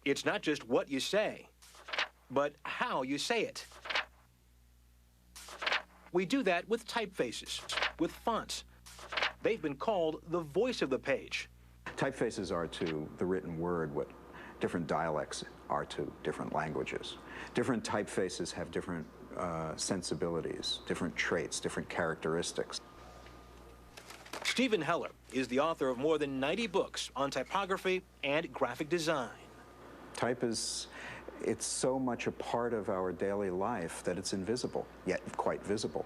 It's not just what you say, but how you say it. We do that with typefaces, with fonts. They've been called the voice of the page. Typefaces are to the written word what different dialects are to different languages. Different typefaces have different sensibilities, different traits, different characteristics. Stephen Heller is the author of more than 90 books on typography and graphic design. Type is, it's so much a part of our daily life that it's invisible, yet quite visible.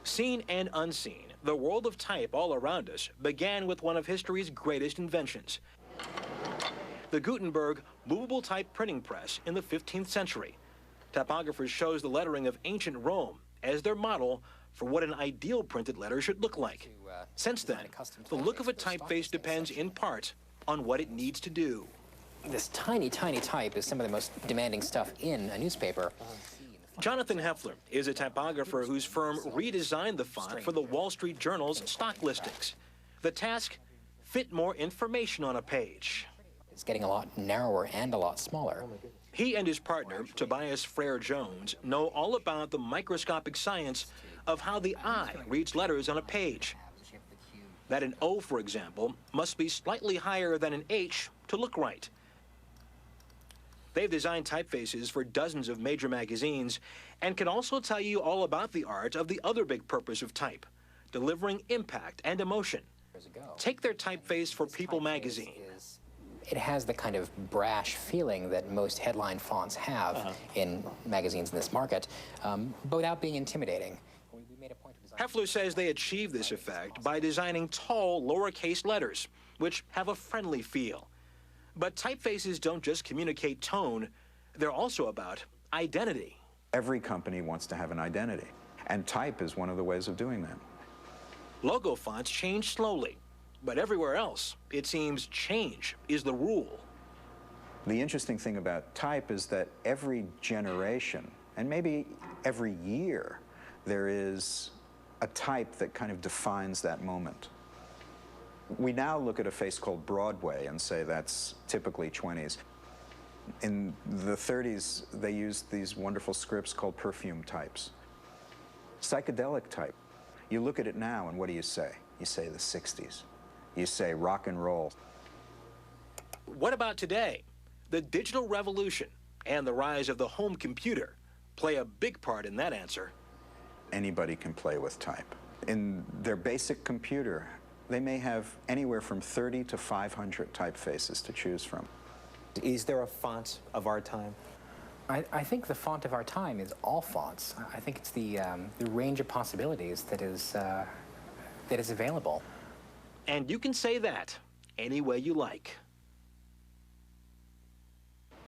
Seen and unseen, the world of type all around us began with one of history's greatest inventions, the Gutenberg movable type printing press in the 15th century. Typographers chose the lettering of ancient Rome as their model for what an ideal printed letter should look like. Since then, the look of a typeface depends in part on what it needs to do. This tiny, tiny type is some of the most demanding stuff in a newspaper. Jonathan Hoefler is a typographer whose firm redesigned the font for the Wall Street Journal's stock listings. The task, fit more information on a page. It's getting a lot narrower and a lot smaller. He and his partner, Tobias Frere-Jones, know all about the microscopic science of how the eye reads letters on a page. That an O, for example, must be slightly higher than an H to look right. They've designed typefaces for dozens of major magazines and can also tell you all about the art of the other big purpose of type, delivering impact and emotion. Take their typeface for People magazine. It has the kind of brash feeling that most headline fonts have in magazines in this market, but without being intimidating. Hoefler says they achieve this effect by designing tall, lowercase letters, which have a friendly feel. But typefaces don't just communicate tone, they're also about identity. Every company wants to have an identity, and type is one of the ways of doing that. Logo fonts change slowly, but everywhere else, it seems change is the rule. The interesting thing about type is that every generation, and maybe every year, there is a type that kind of defines that moment. We now look at a face called Broadway and say that's typically 20s. In the 30s, they used these wonderful scripts called perfume types. Psychedelic type. You look at it now, and what do you say? You say the 60s. You say rock and roll. What about today? The digital revolution and the rise of the home computer play a big part in that answer. Anybody can play with type. In their basic computer, they may have anywhere from 30 to 500 typefaces to choose from. Is there a font of our time? I think the font of our time is all fonts. I think it's the range of possibilities that is available. And you can say that any way you like.